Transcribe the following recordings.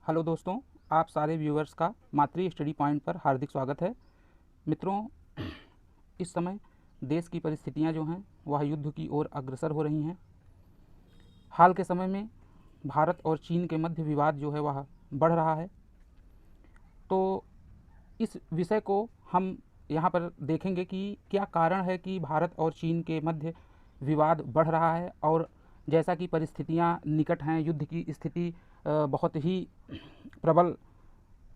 Hello दोस्तों, आप सारे व्यूअर्स का मातृ स्टडी पॉइंट पर हार्दिक स्वागत है। मित्रों, इस समय देश की परिस्थितियां जो हैं वह युद्ध की ओर अग्रसर हो रही हैं। हाल के समय में भारत और चीन के मध्य विवाद जो है वह बढ़ रहा है। तो इस विषय को हम यहाँ पर देखेंगे कि क्या कारण है कि भारत और चीन के मध्य विवाद बढ़ रहा है। और जैसा कि परिस्थितियाँ निकट हैं, युद्ध की स्थिति बहुत ही प्रबल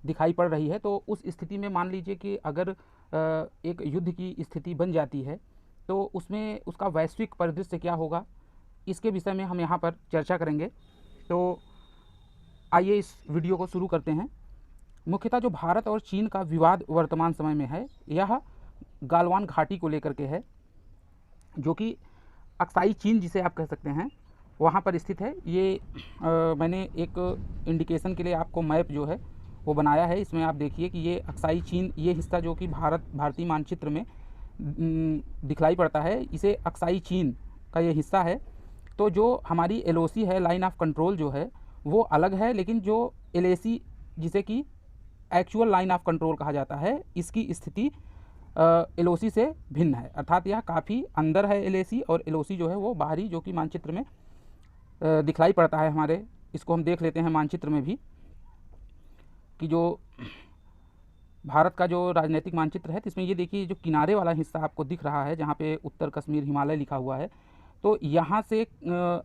दिखाई पड़ रही है। तो उस स्थिति में मान लीजिए कि अगर एक युद्ध की स्थिति बन जाती है तो उसमें उसका वैश्विक परिदृश्य क्या होगा, इसके विषय में हम यहाँ पर चर्चा करेंगे। तो आइए इस वीडियो को शुरू करते हैं। मुख्यतः जो भारत और चीन का विवाद वर्तमान समय में है, यह गालवान घाटी को लेकर के है, जो कि अक्साई चीन जिसे आप कह सकते हैं वहाँ पर स्थित है। ये मैंने एक इंडिकेशन के लिए आपको मैप जो है वो बनाया है। इसमें आप देखिए कि ये अक्साई चीन, ये हिस्सा जो कि भारतीय मानचित्र में दिखलाई पड़ता है, इसे अक्साई चीन का ये हिस्सा है। तो जो हमारी एलओसी है, लाइन ऑफ कंट्रोल जो है वो अलग है, लेकिन जो एलएसी जिसे कि एक्चुअल लाइन ऑफ कंट्रोल कहा जाता है, इसकी स्थिति एलओसी से भिन्न है। अर्थात यह काफ़ी अंदर है एलएसी, और एलओसी जो है वो बाहरी जो कि मानचित्र में दिखलाई पड़ता है हमारे। इसको हम देख लेते हैं मानचित्र में भी कि जो भारत का जो राजनीतिक मानचित्र है, तो इसमें ये देखिए जो किनारे वाला हिस्सा आपको दिख रहा है, जहाँ पे उत्तर कश्मीर हिमालय लिखा हुआ है, तो यहाँ से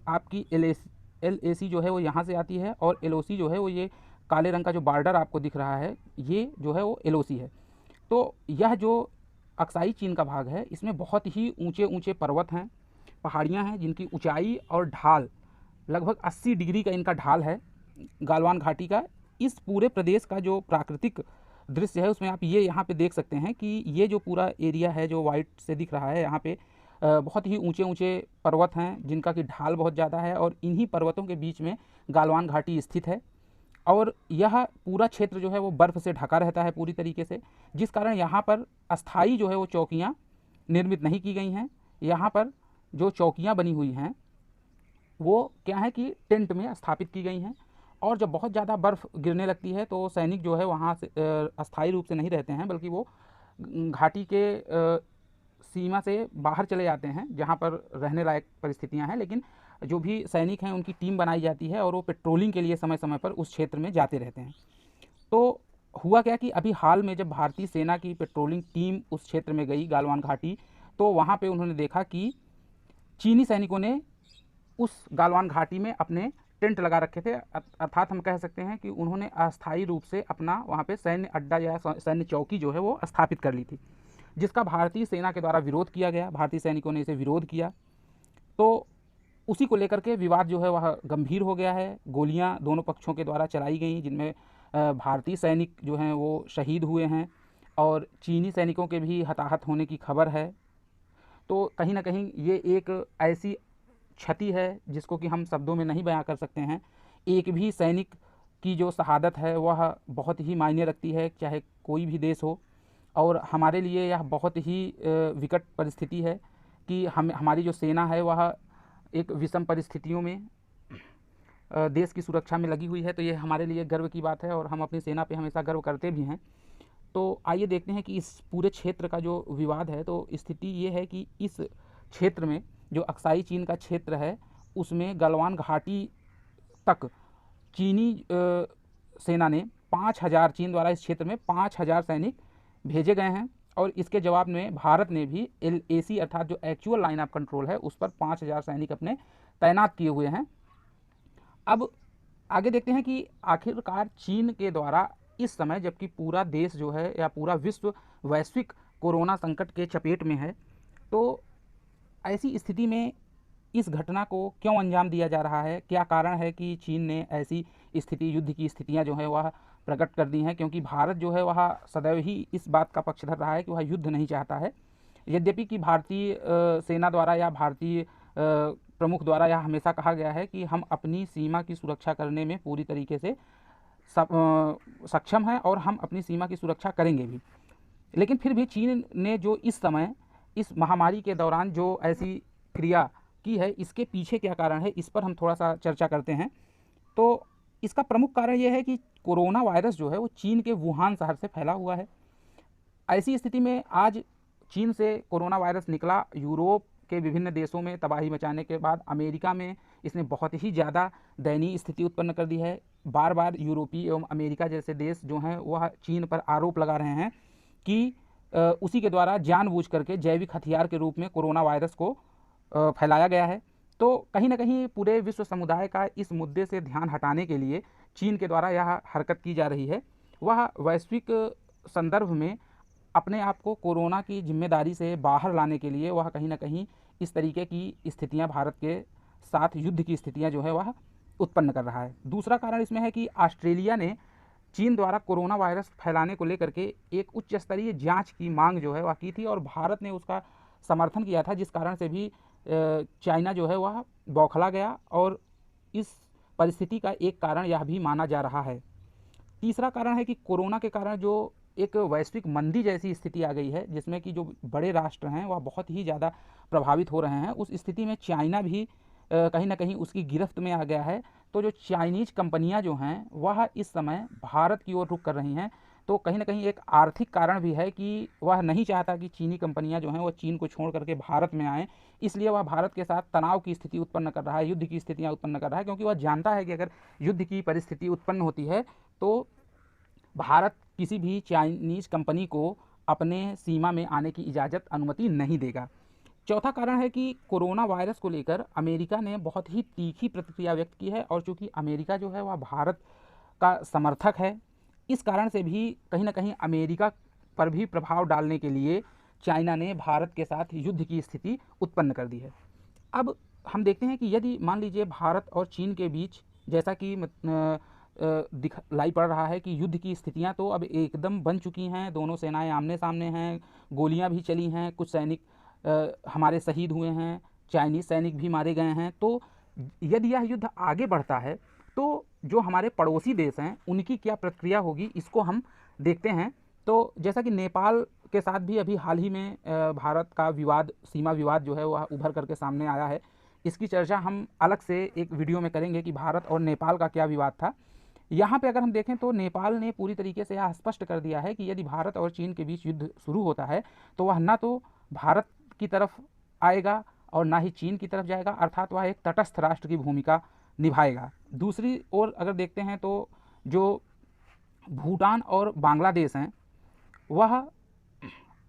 आपकी एलएसी जो है वो यहाँ से आती है, और एलओसी जो है वो ये काले रंग का जो बॉर्डर आपको दिख रहा है, ये जो है वो एलओसी है। तो यह जो अक्साई चीन का भाग है, इसमें बहुत ही ऊंचे ऊंचे पर्वत हैं, पहाड़ियाँ हैं, जिनकी ऊंचाई और ढाल लगभग 80 डिग्री का इनका ढाल है गालवान घाटी का। इस पूरे प्रदेश का जो प्राकृतिक दृश्य है उसमें आप ये यहाँ पे देख सकते हैं कि ये जो पूरा एरिया है जो वाइट से दिख रहा है, यहाँ पे बहुत ही ऊंचे ऊंचे पर्वत हैं जिनका कि ढाल बहुत ज़्यादा है, और इन्हीं पर्वतों के बीच में गालवान घाटी स्थित है। और यह पूरा क्षेत्र जो है वो बर्फ़ से ढका रहता है पूरी तरीके से, जिस कारण यहाँ पर अस्थाई जो है वो चौकियाँ निर्मित नहीं की गई हैं। यहाँ पर जो चौकियाँ बनी हुई हैं वो क्या है कि टेंट में स्थापित की गई हैं, और जब बहुत ज़्यादा बर्फ़ गिरने लगती है तो सैनिक जो है वहाँ से अस्थायी रूप से नहीं रहते हैं, बल्कि वो घाटी के सीमा से बाहर चले जाते हैं जहाँ पर रहने लायक परिस्थितियाँ हैं। लेकिन जो भी सैनिक हैं उनकी टीम बनाई जाती है और वो पेट्रोलिंग के लिए समय समय पर उस क्षेत्र में जाते रहते हैं। तो हुआ क्या कि अभी हाल में जब भारतीय सेना की पेट्रोलिंग टीम उस क्षेत्र में गई गालवान घाटी, तो वहाँ पे उन्होंने देखा कि चीनी सैनिकों ने उस गालवान घाटी में अपने टेंट लगा रखे थे। अर्थात हम कह सकते हैं कि उन्होंने अस्थायी रूप से अपना वहाँ पे सैन्य अड्डा या सैन्य चौकी जो है वो स्थापित कर ली थी, जिसका भारतीय सेना के द्वारा विरोध किया गया। भारतीय सैनिकों ने इसे विरोध किया, तो उसी को लेकर के विवाद जो है वह गंभीर हो गया है। गोलियां दोनों पक्षों के द्वारा चलाई गई, जिनमें भारतीय सैनिक जो हैं वो शहीद हुए हैं, और चीनी सैनिकों के भी हताहत होने की खबर है। तो कहीं ना कहीं ये एक ऐसी क्षति है जिसको कि हम शब्दों में नहीं बयां कर सकते हैं। एक भी सैनिक की जो शहादत है वह बहुत ही मायने रखती है, चाहे कोई भी देश हो। और हमारे लिए यह बहुत ही विकट परिस्थिति है कि हमारी जो सेना है वह एक विषम परिस्थितियों में देश की सुरक्षा में लगी हुई है। तो ये हमारे लिए गर्व की बात है, और हम अपनी सेना पे हमेशा गर्व करते भी हैं। तो आइए देखते हैं कि इस पूरे क्षेत्र का जो विवाद है, तो स्थिति ये है कि इस क्षेत्र में जो अक्साई चीन का क्षेत्र है उसमें गलवान घाटी तक चीनी सेना ने 5,000, चीन द्वारा इस क्षेत्र में 5,000 सैनिक भेजे गए हैं, और इसके जवाब में भारत ने भी एलएसी अर्थात जो एक्चुअल लाइन ऑफ कंट्रोल है उस पर 5,000 सैनिक अपने तैनात किए हुए हैं। अब आगे देखते हैं कि आखिरकार चीन के द्वारा इस समय, जबकि पूरा देश जो है या पूरा विश्व वैश्विक कोरोना संकट के चपेट में है, तो ऐसी स्थिति में इस घटना को क्यों अंजाम दिया जा रहा है? क्या कारण है कि चीन ने ऐसी स्थिति, युद्ध की स्थितियां जो है वह प्रकट कर दी हैं? क्योंकि भारत जो है वह सदैव ही इस बात का पक्षधर रहा है कि वह युद्ध नहीं चाहता है। यद्यपि कि भारतीय सेना द्वारा या भारतीय प्रमुख द्वारा यह हमेशा कहा गया है कि हम अपनी सीमा की सुरक्षा करने में पूरी तरीके से सक्षम हैं, और हम अपनी सीमा की सुरक्षा करेंगे भी। लेकिन फिर भी चीन ने जो इस समय इस महामारी के दौरान जो ऐसी क्रिया की है, इसके पीछे क्या कारण है, इस पर हम थोड़ा सा चर्चा करते हैं। तो इसका प्रमुख कारण यह है कि कोरोना वायरस जो है वो चीन के वुहान शहर से फैला हुआ है। ऐसी स्थिति में आज चीन से कोरोना वायरस निकला, यूरोप के विभिन्न देशों में तबाही मचाने के बाद अमेरिका में इसने बहुत ही ज़्यादा दयनीय स्थिति उत्पन्न कर दी है। बार बार यूरोपीय एवं अमेरिका जैसे देश जो हैं वह चीन पर आरोप लगा रहे हैं कि उसी के द्वारा जानबूझ करके जैविक हथियार के रूप में कोरोना वायरस को फैलाया गया है। तो कहीं ना कहीं पूरे विश्व समुदाय का इस मुद्दे से ध्यान हटाने के लिए चीन के द्वारा यह हरकत की जा रही है। वह वैश्विक संदर्भ में अपने आप को कोरोना की जिम्मेदारी से बाहर लाने के लिए वह कहीं ना कहीं इस तरीके की स्थितियां, भारत के साथ युद्ध की स्थितियां जो है वह उत्पन्न कर रहा है। दूसरा कारण इसमें है कि ऑस्ट्रेलिया ने चीन द्वारा कोरोना वायरस फैलाने को लेकर के एक उच्च स्तरीय जांच की मांग जो है वह की थी और भारत ने उसका समर्थन किया था, जिस कारण से भी चाइना जो है वह बौखला गया और इस परिस्थिति का एक कारण यह भी माना जा रहा है। तीसरा कारण है कि कोरोना के कारण जो एक वैश्विक मंदी जैसी स्थिति आ गई है, जिसमें कि जो बड़े राष्ट्र हैं वह बहुत ही ज़्यादा प्रभावित हो रहे हैं। उस स्थिति में चाइना भी कहीं ना कहीं उसकी गिरफ्त में आ गया है। तो जो चाइनीज कंपनियां जो हैं वह इस समय भारत की ओर रुख कर रही हैं। तो कहीं ना कहीं एक आर्थिक कारण भी है कि वह नहीं चाहता कि चीनी कंपनियां जो हैं वह चीन को छोड़ करके भारत में आएँ, इसलिए वह भारत के साथ तनाव की स्थिति उत्पन्न कर रहा है, युद्ध की स्थितियाँ उत्पन्न कर रहा है, क्योंकि वह जानता है कि अगर युद्ध की परिस्थिति उत्पन्न होती है तो भारत किसी भी चाइनीज़ कंपनी को अपने सीमा में आने की इजाज़त, अनुमति नहीं देगा। चौथा कारण है कि कोरोना वायरस को लेकर अमेरिका ने बहुत ही तीखी प्रतिक्रिया व्यक्त की है और चूँकि अमेरिका जो है वह भारत का समर्थक है, इस कारण से भी कहीं ना कहीं अमेरिका पर भी प्रभाव डालने के लिए चाइना ने भारत के साथ युद्ध की स्थिति उत्पन्न कर दी है। अब हम देखते हैं कि यदि मान लीजिए भारत और चीन के बीच, जैसा कि दिखलाई पड़ रहा है कि युद्ध की स्थितियां तो अब एकदम बन चुकी हैं, दोनों सेनाएं आमने सामने हैं, गोलियां भी चली हैं, कुछ सैनिक हमारे शहीद हुए हैं, चाइनीज़ सैनिक भी मारे गए हैं। तो यदि यह युद्ध आगे बढ़ता है तो जो हमारे पड़ोसी देश हैं उनकी क्या प्रतिक्रिया होगी, इसको हम देखते हैं। तो जैसा कि नेपाल के साथ भी अभी हाल ही में भारत का विवाद, सीमा विवाद जो है वह उभर करके सामने आया है। इसकी चर्चा हम अलग से एक वीडियो में करेंगे कि भारत और नेपाल का क्या विवाद था। यहाँ पे अगर हम देखें तो नेपाल ने पूरी तरीके से यह स्पष्ट कर दिया है कि यदि भारत और चीन के बीच युद्ध शुरू होता है तो वह न तो भारत की तरफ आएगा और ना ही चीन की तरफ जाएगा, अर्थात वह एक तटस्थ राष्ट्र की भूमिका निभाएगा। दूसरी ओर अगर देखते हैं तो जो भूटान और बांग्लादेश हैं वह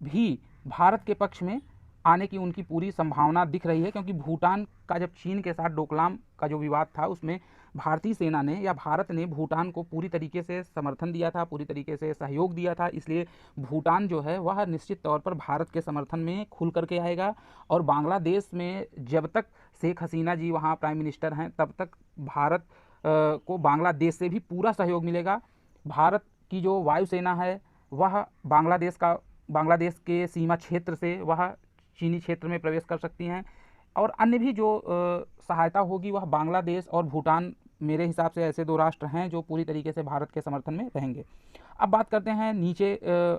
भी भारत के पक्ष में आने की उनकी पूरी संभावना दिख रही है, क्योंकि भूटान का जब चीन के साथ डोकलाम का जो विवाद था उसमें भारतीय सेना ने या भारत ने भूटान को पूरी तरीके से समर्थन दिया था, पूरी तरीके से सहयोग दिया था। इसलिए भूटान जो है वह निश्चित तौर पर भारत के समर्थन में खुल करके आएगा। और बांग्लादेश में जब तक शेख हसीना जी वहाँ प्राइम मिनिस्टर हैं तब तक भारत को बांग्लादेश से भी पूरा सहयोग मिलेगा। भारत की जो वायुसेना है वह बांग्लादेश के सीमा क्षेत्र से वह चीनी क्षेत्र में प्रवेश कर सकती हैं और अन्य भी जो सहायता होगी वह बांग्लादेश और भूटान, मेरे हिसाब से ऐसे दो राष्ट्र हैं जो पूरी तरीके से भारत के समर्थन में रहेंगे। अब बात करते हैं नीचे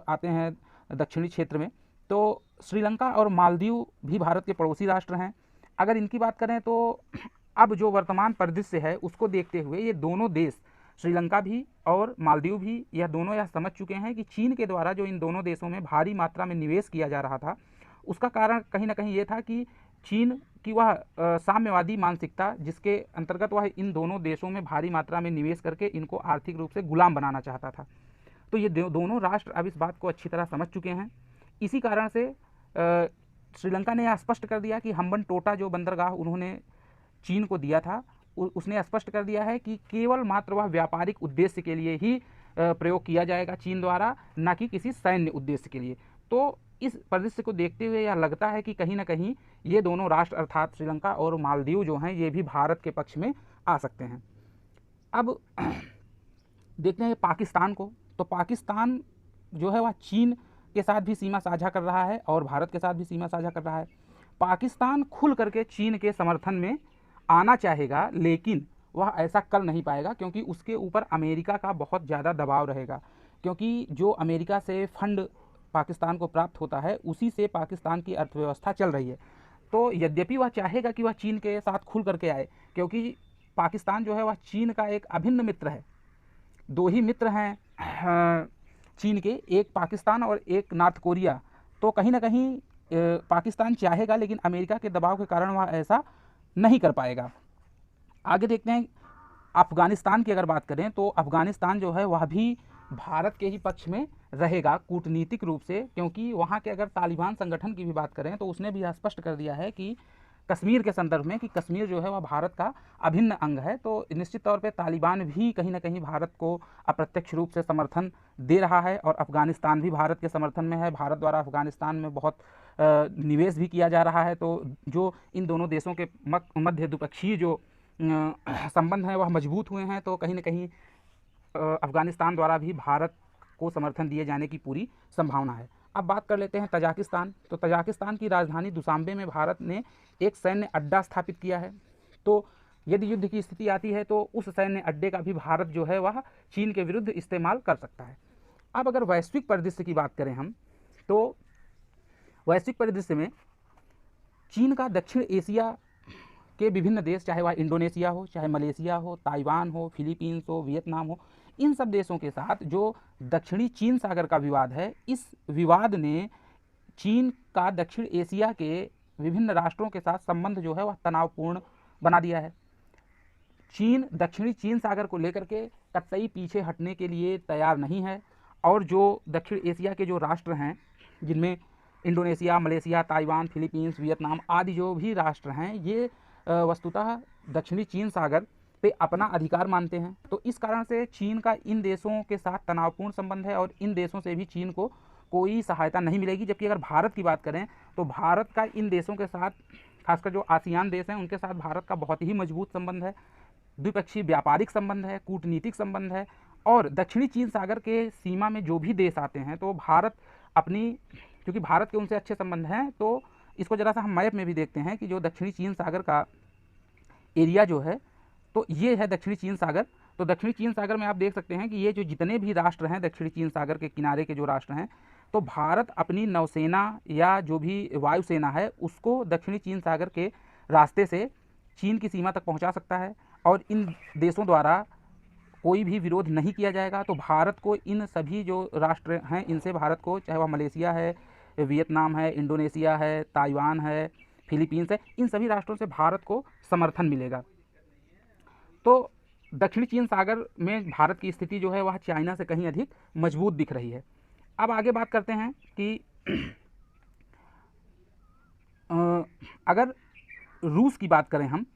आते हैं दक्षिणी क्षेत्र में, तो श्रीलंका और मालदीव भी भारत के पड़ोसी राष्ट्र हैं। अगर इनकी बात करें तो अब जो वर्तमान परिदृश्य है उसको देखते हुए ये दोनों देश, श्रीलंका भी और मालदीव भी, यह दोनों यह समझ चुके हैं कि चीन के द्वारा जो इन दोनों देशों में भारी मात्रा में निवेश किया जा रहा था उसका कारण कहीं ना कहीं ये था कि चीन की वह साम्यवादी मानसिकता, जिसके अंतर्गत वह इन दोनों देशों में भारी मात्रा में निवेश करके इनको आर्थिक रूप से गुलाम बनाना चाहता था। तो ये दोनों राष्ट्र अब इस बात को अच्छी तरह समझ चुके हैं। इसी कारण से श्रीलंका ने यह स्पष्ट कर दिया कि हम्बनटोटा जो बंदरगाह उन्होंने चीन को दिया था उसने स्पष्ट कर दिया है कि केवल मात्र वह व्यापारिक उद्देश्य के लिए ही प्रयोग किया जाएगा चीन द्वारा, न कि किसी सैन्य उद्देश्य के लिए। तो इस परिदृश्य को देखते हुए यह लगता है कि कहीं ना कहीं ये दोनों राष्ट्र अर्थात श्रीलंका और मालदीव जो हैं ये भी भारत के पक्ष में आ सकते हैं। अब देखते हैं पाकिस्तान को, तो पाकिस्तान जो है वह चीन के साथ भी सीमा साझा कर रहा है और भारत के साथ भी सीमा साझा कर रहा है। पाकिस्तान खुल करके चीन के समर्थन में आना चाहेगा, लेकिन वह ऐसा कर नहीं पाएगा क्योंकि उसके ऊपर अमेरिका का बहुत ज़्यादा दबाव रहेगा, क्योंकि जो अमेरिका से फंड पाकिस्तान को प्राप्त होता है उसी से पाकिस्तान की अर्थव्यवस्था चल रही है। तो यद्यपि वह चाहेगा कि वह चीन के साथ खुल करके आए, क्योंकि पाकिस्तान जो है वह चीन का एक अभिन्न मित्र है। दो ही मित्र हैं चीन के, एक पाकिस्तान और एक नॉर्थ कोरिया। तो कहीं ना कहीं पाकिस्तान चाहेगा, लेकिन अमेरिका के दबाव के कारण वह ऐसा नहीं कर पाएगा। आगे देखते हैं, अफ़गानिस्तान की अगर बात करें तो अफ़गानिस्तान जो है वह भी भारत के ही पक्ष में रहेगा कूटनीतिक रूप से, क्योंकि वहाँ के अगर तालिबान संगठन की भी बात करें तो उसने भी स्पष्ट कर दिया है कि कश्मीर के संदर्भ में कि कश्मीर जो है वह भारत का अभिन्न अंग है। तो निश्चित तौर पे तालिबान भी कहीं ना कहीं भारत को अप्रत्यक्ष रूप से समर्थन दे रहा है और अफ़गानिस्तान भी भारत के समर्थन में है। भारत द्वारा अफ़गानिस्तान में बहुत निवेश भी किया जा रहा है। तो जो इन दोनों देशों के मध्य द्विपक्षीय जो संबंध हैं वह मजबूत हुए हैं। तो कहीं ना कहीं अफ़गानिस्तान द्वारा भी भारत को समर्थन दिए जाने की पूरी संभावना है। अब बात कर लेते हैं तजाकिस्तान। तो तजाकिस्तान की राजधानी दुशांबे में भारत ने एक सैन्य अड्डा स्थापित किया है। तो यदि युद्ध की स्थिति आती है तो उस सैन्य अड्डे का भी भारत जो है वह चीन के विरुद्ध इस्तेमाल कर सकता है। अब अगर वैश्विक परिदृश्य की बात करें हम, तो वैश्विक परिदृश्य में चीन का दक्षिण एशिया के विभिन्न देश, चाहे वह इंडोनेशिया हो, चाहे मलेशिया हो, ताइवान हो, फिलीपींस हो, वियतनाम हो, इन सब देशों के साथ जो दक्षिणी चीन सागर का विवाद है, इस विवाद ने चीन का दक्षिण एशिया के विभिन्न राष्ट्रों के साथ संबंध जो है वह तनावपूर्ण बना दिया है। चीन दक्षिणी चीन सागर को लेकर के कतई पीछे हटने के लिए तैयार नहीं है और जो दक्षिण एशिया के जो राष्ट्र हैं, जिनमें Indonesia, Malaysia, Taiwan, Philippines, Vietnam आदि जो भी राष्ट्र हैं, ये वस्तुतः दक्षिणी चीन सागर पे अपना अधिकार मानते हैं। तो इस कारण से चीन का इन देशों के साथ तनावपूर्ण संबंध है और इन देशों से भी चीन को कोई सहायता नहीं मिलेगी। जबकि अगर भारत की बात करें तो भारत का इन देशों के साथ, खासकर जो आसियान देश हैं उनके साथ भारत का बहुत ही मजबूत संबंध है, द्विपक्षीय व्यापारिक संबंध है, कूटनीतिक संबंध है। और दक्षिणी चीन सागर के सीमा में जो भी देश आते हैं तो भारत अपनी, क्योंकि भारत के उनसे अच्छे संबंध हैं, तो इसको ज़रा सा हम मैप में भी देखते हैं कि जो दक्षिणी चीन सागर का एरिया जो है, तो ये है दक्षिणी चीन सागर। तो दक्षिणी चीन सागर में आप देख सकते हैं कि ये जो जितने भी राष्ट्र हैं दक्षिणी चीन सागर के किनारे के जो राष्ट्र हैं, तो भारत अपनी नौसेना या जो भी वायुसेना है उसको दक्षिणी चीन सागर के रास्ते से चीन की सीमा तक पहुंचा सकता है और इन देशों द्वारा कोई भी विरोध नहीं किया जाएगा। तो भारत को इन सभी जो राष्ट्र हैं इनसे भारत को, चाहे वह मलेशिया है, वियतनाम है, इंडोनेशिया है, ताइवान है, फिलीपींस है, इन सभी राष्ट्रों से भारत को समर्थन मिलेगा। तो दक्षिणी चीन सागर में भारत की स्थिति जो है वह चाइना से कहीं अधिक मजबूत दिख रही है। अब आगे बात करते हैं कि अगर रूस की बात करें हम,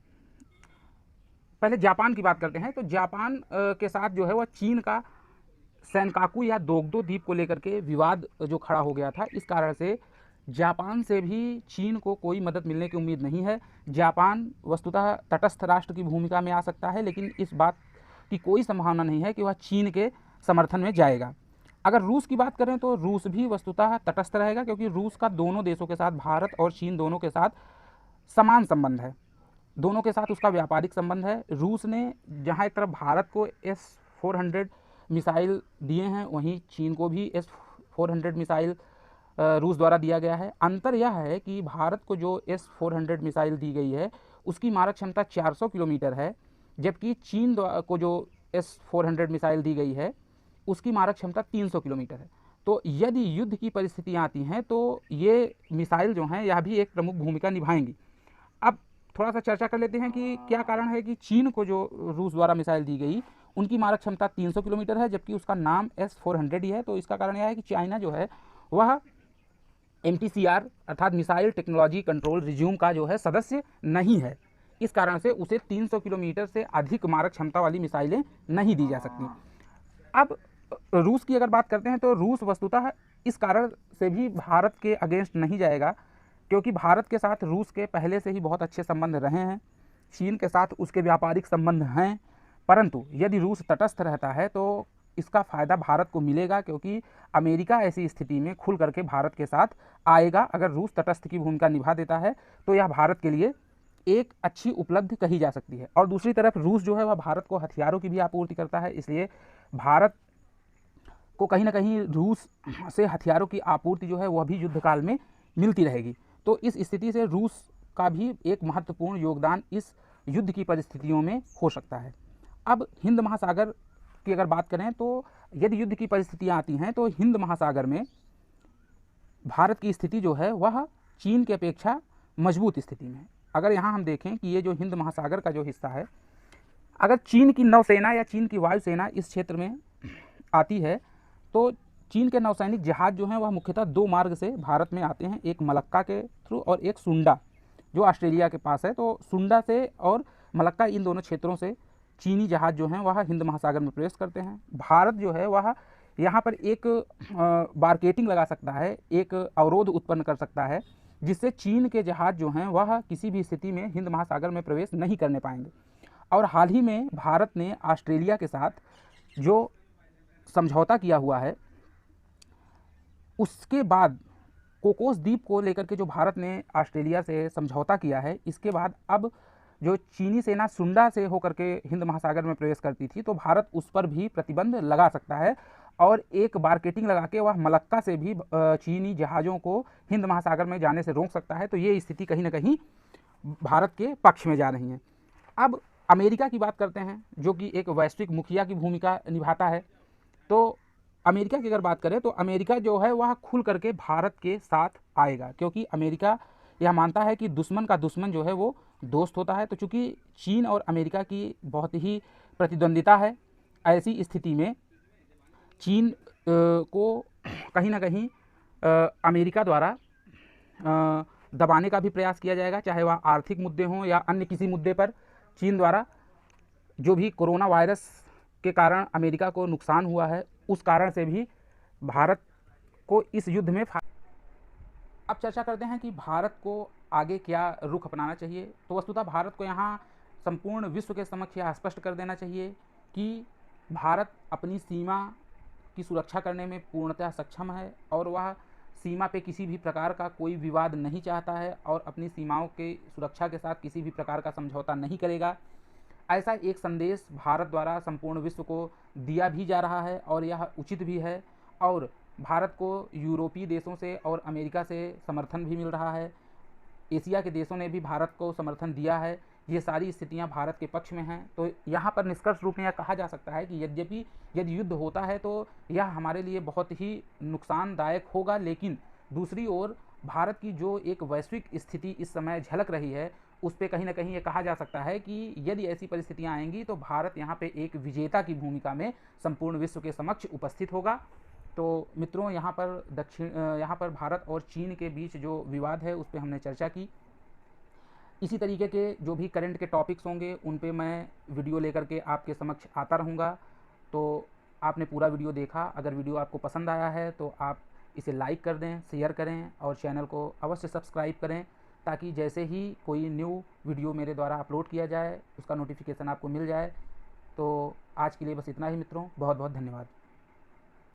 पहले जापान की बात करते हैं। तो जापान के साथ जो है वह चीन का सेनकाकू या दोगदो द्वीप को लेकर के विवाद जो खड़ा हो गया था, इस कारण से जापान से भी चीन को कोई मदद मिलने की उम्मीद नहीं है। जापान वस्तुतः तटस्थ राष्ट्र की भूमिका में आ सकता है, लेकिन इस बात की कोई संभावना नहीं है कि वह चीन के समर्थन में जाएगा। अगर रूस की बात करें तो रूस भी वस्तुतः तटस्थ रहेगा, क्योंकि रूस का दोनों देशों के साथ, भारत और चीन दोनों के साथ समान संबंध है, दोनों के साथ उसका व्यापारिक संबंध है। रूस ने जहाँ एक तरफ भारत को S-400 मिसाइल दिए हैं, वहीं चीन को भी S-400 मिसाइल रूस द्वारा दिया गया है। अंतर यह है कि भारत को जो S-400 मिसाइल दी गई है उसकी मारक क्षमता 400 किलोमीटर है, जबकि चीन को जो S-400 मिसाइल दी गई है उसकी मारक क्षमता 300 किलोमीटर है। तो यदि युद्ध की परिस्थितियाँ आती हैं तो ये मिसाइल जो हैं यह भी एक प्रमुख भूमिका निभाएंगी। अब थोड़ा सा चर्चा कर लेते हैं कि क्या कारण है कि चीन को जो रूस द्वारा मिसाइल दी गई उनकी मारक क्षमता 300 किलोमीटर है, जबकि उसका नाम S-400 ही है। तो इसका कारण यह है कि चाइना जो है वह MTCR अर्थात मिसाइल टेक्नोलॉजी कंट्रोल रिज्यूम का जो है सदस्य नहीं है। इस कारण से उसे 300 किलोमीटर से अधिक मारक क्षमता वाली मिसाइलें नहीं दी जा सकती। अब रूस की अगर बात करते हैं तो रूस वस्तुतः इस कारण से भी भारत के अगेंस्ट नहीं जाएगा, क्योंकि भारत के साथ रूस के पहले से ही बहुत अच्छे संबंध रहे हैं, चीन के साथ उसके व्यापारिक संबंध हैं। परंतु यदि रूस तटस्थ रहता है तो इसका फ़ायदा भारत को मिलेगा, क्योंकि अमेरिका ऐसी स्थिति में खुल करके भारत के साथ आएगा। अगर रूस तटस्थ की भूमिका निभा देता है तो यह भारत के लिए एक अच्छी उपलब्धि कही जा सकती है। और दूसरी तरफ रूस जो है वह भारत को हथियारों की भी आपूर्ति करता है, इसलिए भारत को कहीं ना कहीं रूस से हथियारों की आपूर्ति जो है वह भी युद्धकाल में मिलती रहेगी। तो इस स्थिति से रूस का भी एक महत्वपूर्ण योगदान इस युद्ध की परिस्थितियों में हो सकता है। अब हिंद महासागर की अगर बात करें तो यदि युद्ध की परिस्थितियाँ आती हैं तो हिंद महासागर में भारत की स्थिति जो है वह चीन की अपेक्षा मजबूत स्थिति में है। अगर यहाँ हम देखें कि ये जो हिंद महासागर का जो हिस्सा है, अगर चीन की नौसेना या चीन की वायुसेना इस क्षेत्र में आती है तो चीन के नौसैनिक जहाज़ जो हैं वह मुख्यतः दो मार्ग से भारत में आते हैं, एक मलक्का के थ्रू और एक सुंडा जो ऑस्ट्रेलिया के पास है। तो सुंडा से और मलक्का, इन दोनों क्षेत्रों से चीनी जहाज़ जो हैं वह हिंद महासागर में प्रवेश करते हैं। भारत जो है वह यहाँ पर एक बारकेटिंग लगा सकता है, एक अवरोध उत्पन्न कर सकता है, जिससे चीन के जहाज़ जो हैं वह किसी भी स्थिति में हिंद महासागर में प्रवेश नहीं करने पाएंगे। और हाल ही में भारत ने ऑस्ट्रेलिया के साथ जो समझौता किया हुआ है, उसके बाद कोकोस द्वीप को लेकर के जो भारत ने ऑस्ट्रेलिया से समझौता किया है, इसके बाद अब जो चीनी सेना सुंडा से होकर के हिंद महासागर में प्रवेश करती थी तो भारत उस पर भी प्रतिबंध लगा सकता है और एक बारकेटिंग लगा के वह मलक्का से भी चीनी जहाज़ों को हिंद महासागर में जाने से रोक सकता है। तो ये स्थिति कहीं ना कहीं भारत के पक्ष में जा रही है। अब अमेरिका की बात करते हैं, जो कि एक वैश्विक मुखिया की भूमिका निभाता है। तो अमेरिका की अगर बात करें तो अमेरिका जो है वह खुल करके भारत के साथ आएगा, क्योंकि अमेरिका यह मानता है कि दुश्मन का दुश्मन जो है वो दोस्त होता है। तो चूँकि चीन और अमेरिका की बहुत ही प्रतिद्वंदिता है, ऐसी स्थिति में चीन को कहीं ना कहीं अमेरिका द्वारा दबाने का भी प्रयास किया जाएगा, चाहे वह आर्थिक मुद्दे हों या अन्य किसी मुद्दे पर। चीन द्वारा जो भी कोरोना वायरस के कारण अमेरिका को नुकसान हुआ है, उस कारण से भी भारत को इस युद्ध में अब चर्चा करते हैं कि भारत को आगे क्या रुख अपनाना चाहिए। तो वस्तुतः भारत को यहाँ संपूर्ण विश्व के समक्ष यह स्पष्ट कर देना चाहिए कि भारत अपनी सीमा की सुरक्षा करने में पूर्णतः सक्षम है और वह सीमा पे किसी भी प्रकार का कोई विवाद नहीं चाहता है और अपनी सीमाओं के सुरक्षा के साथ किसी भी प्रकार का समझौता नहीं करेगा। ऐसा एक संदेश भारत द्वारा संपूर्ण विश्व को दिया भी जा रहा है और यह उचित भी है। और भारत को यूरोपीय देशों से और अमेरिका से समर्थन भी मिल रहा है, एशिया के देशों ने भी भारत को समर्थन दिया है। ये सारी स्थितियां भारत के पक्ष में हैं। तो यहाँ पर निष्कर्ष रूप में यह कहा जा सकता है कि यद्यपि यदि युद्ध होता है तो यह हमारे लिए बहुत ही नुकसानदायक होगा, लेकिन दूसरी ओर भारत की जो एक वैश्विक स्थिति इस समय झलक रही है, उस पर कहीं ना कहीं ये कहा जा सकता है कि यदि ऐसी परिस्थितियां आएंगी तो भारत यहाँ पे एक विजेता की भूमिका में संपूर्ण विश्व के समक्ष उपस्थित होगा। तो मित्रों, यहाँ पर भारत और चीन के बीच जो विवाद है उस पर हमने चर्चा की। इसी तरीके के जो भी करंट के टॉपिक्स होंगे उन पे मैं वीडियो लेकर के आपके समक्ष आता रहूँगा। तो आपने पूरा वीडियो देखा, अगर वीडियो आपको पसंद आया है तो आप इसे लाइक कर दें, शेयर करें और चैनल को अवश्य सब्सक्राइब करें, ताकि जैसे ही कोई न्यू वीडियो मेरे द्वारा अपलोड किया जाए उसका नोटिफिकेशन आपको मिल जाए। तो आज के लिए बस इतना ही मित्रों, बहुत बहुत धन्यवाद।